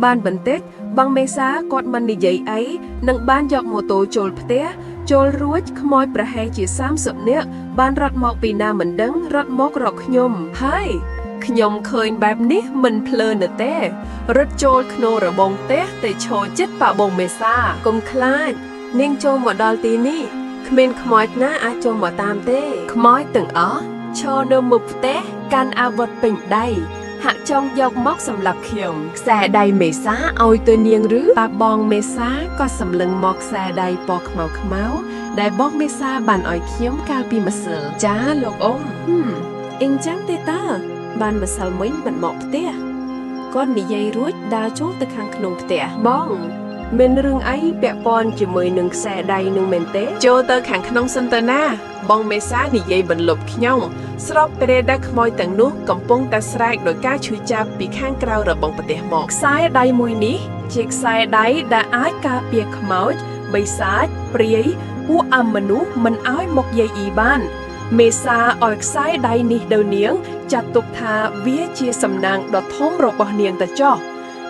បានបន្តិចបងមេសាគាត់មិននិយាយអីនឹងបានយកម៉ូតូចូលផ្ទះចូលរួចខ្មោចប្រហែលជា30នាក់បានរត់មកពីណាមិនដឹងរត់មករកខ្ញុំហើយ ខ្ញុំឃើញបែបនេះមិនភ្លើនទេរត់ចូលក្នុងរបងផ្ទះតែឈរចិត្តប៉ាបងមេសាកុំខ្លាចនាងចូលមកដល់ទីនេះគ្មានខ្មោចណាអាចចូលមកតាមទេខ្មោចទាំងអស់ឈរនៅមុខផ្ទះកាន់អាវុធពេញដៃហាក់ចង់យកមកសម្លាប់ខ្ញុំខ្សែដៃមេសាឲ្យទៅនាងឬប៉ាបងមេសាក៏សម្លឹងមកខ្សែដៃពណ៌ខ្មៅដែលបងមេសាបានឲ្យខ្ញុំកាលពីម្សិលចាលោកអ៊ំអ៊ីងចឹងទេតាបានម្សិលមិញមិនមកផ្ទះគាត់និយាយរួចដើរចូលទៅខាងក្នុងផ្ទះបងមានរឿងអីពាក់ព័ន្ធជាមួយនឹងខ្សែដៃនឹងមែនទេចូលទៅខាងក្នុងសិនទៅណាបងមេសានិយាយបន្លប់ខ្ញុំស្របពេលដែលខ្មោចទាំងនោះកំពុងតែស្រែកដោយការឈឺចាប់ពីខាងក្រៅរបងប្រទេសមកខ្សែដៃមួយនេះជាខ្សែដៃដែលអាចការពារខ្មោចបិសាចព្រាយពួកអមនុស្សមិនឲ្យមកយាយអ៊ីបានមេសាឲ្យខ្សែដៃនេះទៅនាងចាត់ទុកថាវាជាសំណាងដ៏ធំរបស់នាងទៅចោះ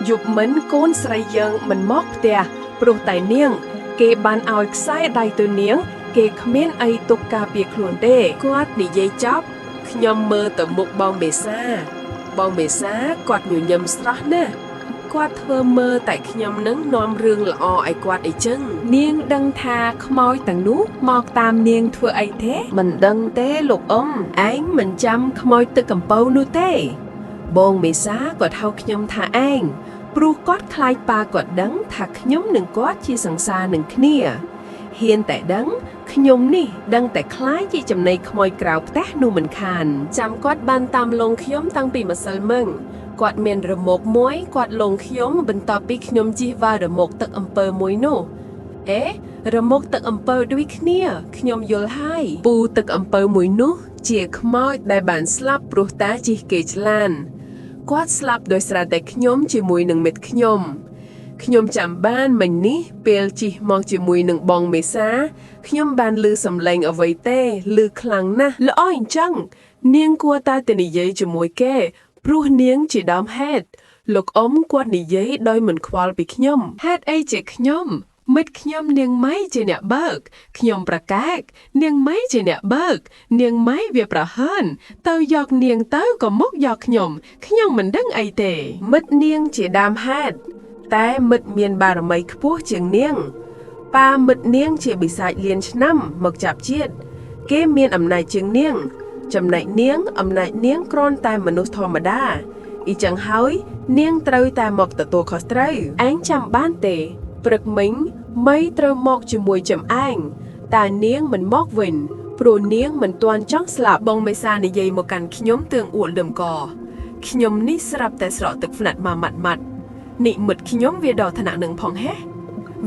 យប់មិនកូនស្រីយើងមិនមកផ្ទះព្រោះតែនាងគេបានឲ្យខ្សែដៃទៅនាងគេគ្មានអីទុកការពារខ្លួនទេគាត់និយាយចប់ខ្ញុំមើលទៅមុខបងមេសាគាត់ញញឹមស្រស់ណាស់គាត់ធ្វើមើលតែខ្ញុំនឹងនាំរឿងល្អឲ្យគាត់អីចឹងនាងដឹងថាខ្មោចទាំងនោះមកតាមនាងធ្វើអីទេមិនដឹងទេលោកអ៊ំឯងមិនចាំខ្មោចទឹកកំពៅនោះទេបងមេសាគាត់ហៅខ្ញុំថាឯងព្រោះគាត់ខ្លាចប៉ាគាត់ដឹងថាខ្ញុំនិងគាត់ជាសង្សារនឹងគ្នាហ៊ានតែដឹងខ្ញុំនេះដឹងតែខ្លាចជាចំណីខ្មោចក្រៅផ្ទះនោះមិនខានចាំគាត់បានតាមលងខ្ញុំតាំងពីម្សិលមិញគាត់មានរមុកមួយគាត់លងខ្ញុំបន្ទាប់ពីខ្ញុំជិះវ៉ារមុកទឹកអំពើមួយនោះរមុកទឹកអំពើដូចគ្នាខ្ញុំយល់ហើយពូទឹកអំពើមួយនោះជាខ្មោចដែលបានស្លាប់ព្រោះតាជិះគេឆ្លានគាត់ស្លាប់ដោយសារតែខ្ញុំជាមួយនឹងមិត្តខ្ញុំចាំបានមិញនេះពេលជិះមកជាមួយនឹងបងមេសាខ្ញុំបានឮសំឡេងអ្វីទេឮខ្លាំងណាស់ល្អអញ្ចឹងនាងគួរតែនិយាយជាមួយគេព្រោះនាងជាដើមហេតុលោកអ៊ំគាត់និយាយដោយមិនខ្វល់ពីខ្ញុំហេតុអីជាខ្ញុំមិត្តខ្ញុំនាងម៉ៃជាអ្នកបើកខ្ញុំប្រកែកនាងម៉ៃជាអ្នកបើកនាងម៉ៃវាប្រហើនទៅយកនាងទៅក៏មកយកខ្ញុំមិនដឹងអីទេមិត្តនាងជាដើមហេតុតែមិត្តមានបារមីខ្ពស់ជាងនាងប៉ាមិត្តនាងជាបិសាចលានឆ្នាំមកចាប់ជាតិគេមានអំណាចជាងនាងចំណែកនាងអំណាចនាងគ្រាន់តែមនុស្សធម្មតាអ៊ីចឹងហើយនាងត្រូវតែមកទទួលខុសត្រូវឯងចាំបានទេព្រឹកមិញម៉ៃត្រូវមកជាមួយចំអែងតែនាងមិនមកវិញព្រោះនាងមិនទាន់ចង់ស្លាប់បងមេសានិយាយមកកាន់ខ្ញុំទើងអួតលឹមកខ្ញុំនេះស្រាប់តែស្រក់ទឹកភ្នាត់មកម៉ាត់នេះមិត្តខ្ញុំវាដល់ថ្នាក់នឹងផងហេ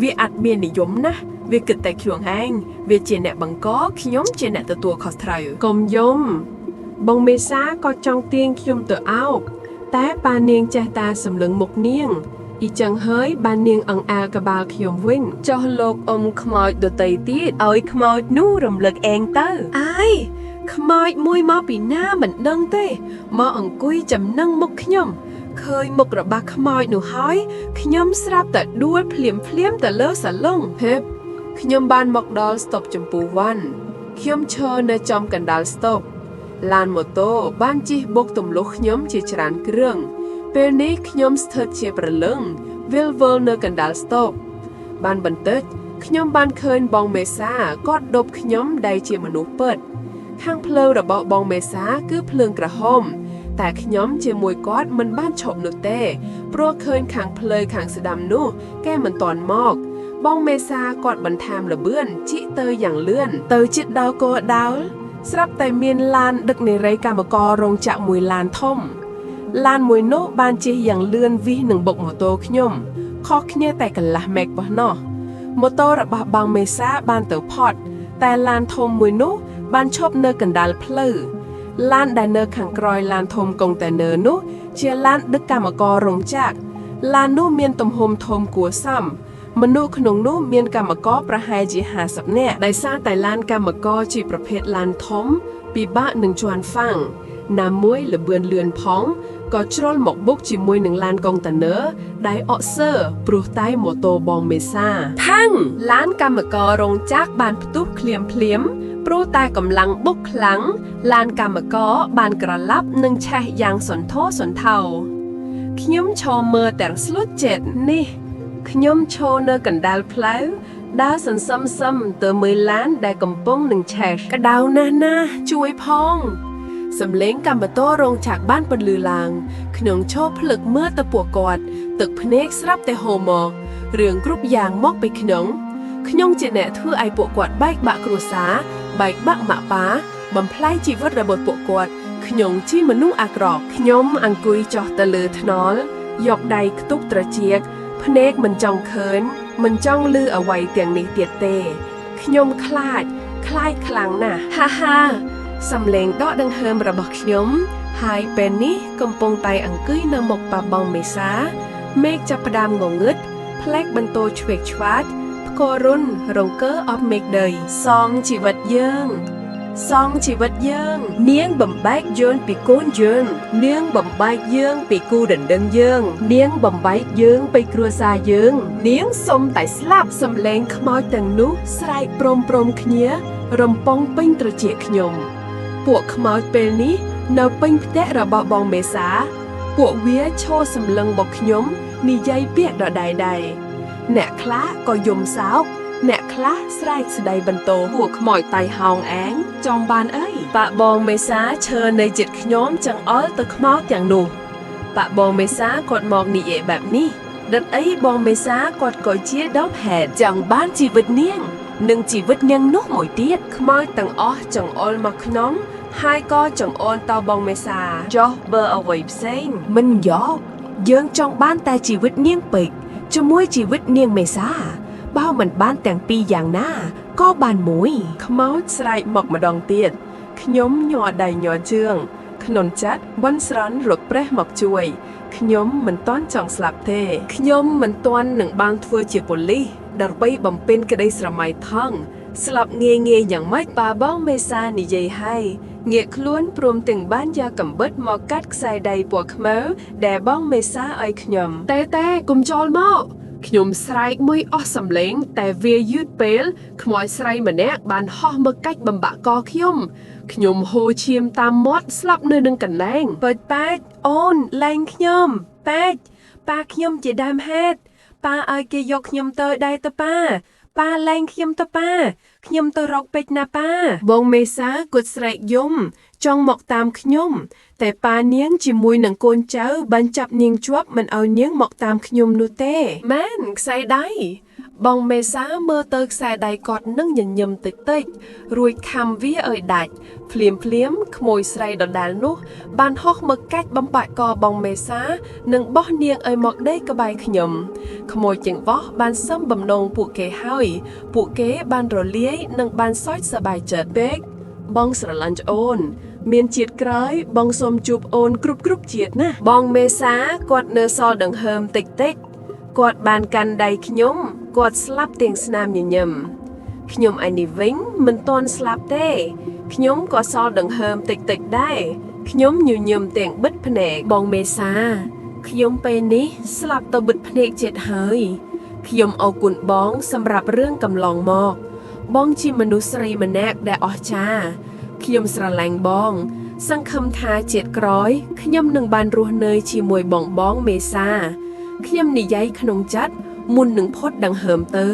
វាអត់មាននិយមណាស់វាគិតតែខ្លួនឯងវាជាអ្នកបង្កខ្ញុំជាអ្នកទទួលខុសត្រូវកុំយំបងមេសាក៏ចង់ទាញខ្ញុំទៅអោបតែប៉ានាងចេះតែសម្លឹងមុខនាងអ៊ីចឹងហើយបាននាងអង្អែលក្បាលខ្ញុំវិញចុះលោកអ៊ំខ្មោចដតីទៀតឲ្យខ្មោចនោះរំលឹកឯងទៅអាយខ្មោចមួយមកពីណាមិនដឹងទេមកអង្គុយចំណឹងមុខខ្ញុំឃើញមុខរបស់ខ្មោចនោះហើយខ្ញុំស្រាប់តែដួលភ្លាមទៅលើសាឡុងហេបខ្ញុំបានមកដល់ស្តុបចម្ពូវ៉ាន់ខ្ញុំឈរនៅចំកណ្ដាលស្តុបឡានម៉ូតូបានជិះបុកទម្លុះខ្ញុំជាច្រើនគ្រឿងពេលនេះខ្ញុំស្ថិតជាប្រលឹងវិលវល់នៅកណ្ដាលស្តុបបានបន្តិចខ្ញុំបានឃើញបងមេសាគាត់ដប់ខ្ញុំដែលជាមនុស្សពិតខាងភ្លើងរបស់បងមេសាគឺភ្លើងក្រហមតែខ្ញុំជាមួយគាត់មិនបានឈប់នោះទេព្រោះឃើញខាងភ្លើងខាងស្ដាំនោះគេមិនទាន់មកបងមេសាគាត់បន្ថែមលបឿនជីកទៅយ៉ាងលឿនទៅជិតដល់គោលដៅស្រាប់តែមានឡានដឹកនារីកម្មកររោងចក្រមួយឡានធំឡានមួយនោះបានជិះយ៉ាងលឿនវិសនឹងបុកម៉ូតូខ្ញុំខុសគ្នាតែកន្លះម៉ែកប៉ុណ្ណោះម៉ូតូរបស់បងមេសាបានទៅផុតតែឡានធំមួយនោះបានឈប់នៅកណ្ដាលផ្លូវឡានដែលនៅខាងក្រោយឡានធំកុងតេន័រនោះជាឡានដឹកកម្មកររោងចក្រឡាននោះមានទំហំធំគួរសមមនុស្សក្នុងនោះមានកម្មករប្រហែលជា50នាក់ដោយសារតែឡានកម្មករជាប្រភេទឡានធំពិបាកនឹងជាន់ហ្វាំងណាមួយលបឿនលឿនផងក៏ជ្រុលមកបុកជាមួយនឹងឡានកុងតេន័រដែលអកសើព្រោះតែម៉ូតូបងមេសាផាំងឡានកម្មកររោងចក្របានផ្ទុះភ្លាម ព្រោះតែកម្លាំងបុកខ្លាំងឡានកម្មករបានក្រឡាប់និងឆេះយ៉ាងសន្ធោសន្ធៅខ្ញុំឈរមើលទាំងស្លុតចិត្តនេះខ្ញុំឈរនៅកណ្ដាលផ្លូវដើរសន្សឹមទៅមើលឡានដែលកំពុងនឹងឆេះក្តៅណាស់ជួយផងសំឡេងកម្មកររោងចក្របានបន្លឺឡើងខ្ញុំឈរភ្លឹកមើលទៅពួកគាត់ទឹកភ្នែកស្រាប់តែហូរមករឿងគ្រប់យ៉ាងមកពីខ្ញុំជាអ្នកធ្វើឲ្យពួកគាត់បែកបាក់គ្រួសារបែកបាក់ម៉ាក់ប៉ាបំផ្លាញជីវិតរបស់ពួកគាត់ខ្ញុំជាមនុស្សអាក្រក់ខ្ញុំអង្គុយចុះទៅលើថ្នល់យកដៃខ្ទប់ត្រចៀកភ្នែកមិនចង់ឃើញមិនចង់ឮអ្វីទាំងនេះទៀតទេខ្ញុំខ្លាចខ្លាំងណាស់ហាសំឡេងដកដង្ហើមរបស់ខ្ញុំហើយពេលនេះកំពុងតែអង្គុយនៅមុខប៉ាបងមេសាមេឃចាប់ផ្ដើមងងឹតផ្លែកបន្ទោឆ្វេកឆ្វាតផ្គររុនរង្គើអបមេឃដីសងជីវិតយើងនាងបំបែកយើងពីកូនយើងនាងបំបែកយើងពីគូដណ្ដឹងយើងនាងបំបែកយើងពីគ្រួសារយើងនាងសុំតែស្លាប់សំឡេងខ្មោចទាំងនោះស្រែកព្រមគ្នារំពងពេញត្រចៀកខ្ញុំពួកខ្មោចពេលនេះនៅពេញផ្ទះរបស់បងមេសាពួកវាឈរសម្លឹងមកខ្ញុំនិយាយពាក្យដដែលដែរអ្នកខ្លះក៏យំសោកអ្នកខ្លះស្រែកស្ដីបន្ទោពួកខ្មោចតៃហោងឯងចង់បានអីប៉ាបងមេសាឈើនៅជិតខ្ញុំចង្អុលទៅខ្មោចទាំងនោះប៉ាបងមេសាគាត់មកនិយាយបែបនេះដិតអីបងមេសាគាត់ក៏ជាដប់ហេតុចង់បានជីវិតនាងនិងជីវិតនាងនោះមួយទៀតខ្មោចទាំងអស់ចង្អុលមកខ្ញុំហើយក៏ចង្អុលតបងមេសាចុះបើអ្វីផ្សេងមិនយកយើងចង់បានតែជីវិតនាងពេកជាមួយជីវិតនាងមេសាបើមិនបានទាំងពីរយ៉ាងណាក៏បានមួយខ្មោចស្រែកមកម្ដងទៀតខ្ញុំញ័រដៃញ័រជើងក្នុងចិត្តបន់ស្រន់រត់ប្រេះមកជួយខ្ញុំមិនទាន់ចង់ស្លាប់ទេខ្ញុំមិនទាន់នឹងបានធ្វើជាប៉ូលីសដើម្បីបំពេញក្តីស្រមៃថងស្លាប់ងាយយ៉ាងម៉េចប៉ាបងមេសានិយាយហើយងាកខ្លួនព្រមទាំងបានយកកាំបិតមកកាត់ខ្សែដៃពណ៌ខ្មៅដែលបងមេសាឲ្យខ្ញុំតែកុំចូលមកខ្ញុំស្រែកមួយអស់សំឡេងតែវាយឺតពេលខ្មោចស្រីម្នាក់បានហោះមកកាច់បំបាក់កខ្ញុំហូរឈាមតាមមាត់ស្លាប់នៅនឹងកន្លែងប៉ែតអូនលែងខ្ញុំប៉ែតប៉ាខ្ញុំជាដើមហេតុប៉ាឲ្យគេយកខ្ញុំទៅដែរទៅប៉ាលែងខ្ញុំទៅប៉ាខ្ញុំទៅរកពេជ្រណាប៉ាបងមេសាគាត់ស្រែកយំចង់មកតាមខ្ញុំតែប៉ានាងជាមួយនឹងកូនចៅបានចាប់នាងជាប់មិនឲ្យនាងមកតាមខ្ញុំនោះទេមែនខ្សែដៃបងមេសាមើលទៅខ្សែដៃគាត់នឹងញញឹមតិចរួចខំវាឲ្យដាច់ភ្លាមក្មួយស្រីដដែលនោះបានហោះមកកាច់បំបាក់កបងមេសានិងបោះនាងឲ្យមកដេកក្បែរខ្ញុំក្មួយចង្វោះបានសំបំណងពួកគេហើយពួកគេបានរលាយនិងបានសោចសប្បាយចិត្តពេកបងស្រឡាញ់អូនមានជាតិក្រោយបងសូមជួបអូនគ្រប់ជាតិណាបងមេសាគាត់នៅសល់ដង្ហើមតិចគាត់បានកាន់ដៃខ្ញុំគាត់ស្លាប់ទាំងស្នាមញញឹមខ្ញុំឯនេះវិញមិនទាន់ស្លាប់ទេខ្ញុំក៏សល់ដង្ហើមតិចដែរខ្ញុំញញឹមទាំងបិទភ្នែកបងមេសាខ្ញុំពេលនេះស្លាប់ទៅបិទភ្នែកចិត្តហើយខ្ញុំអរគុណបងសម្រាប់រឿងកំឡុងមកបងជាមនុស្សស្រីម្នាក់ដែលអស្ចារ្យខ្ញុំស្រឡាញ់បងសង្ឃឹមថាជាតិក្រោយខ្ញុំនឹងបានរស់នៅជាមួយបងមេសាខ្ញុំនិយាយក្នុងចិត្តមុននឹងផុតដង្ហើមទៅ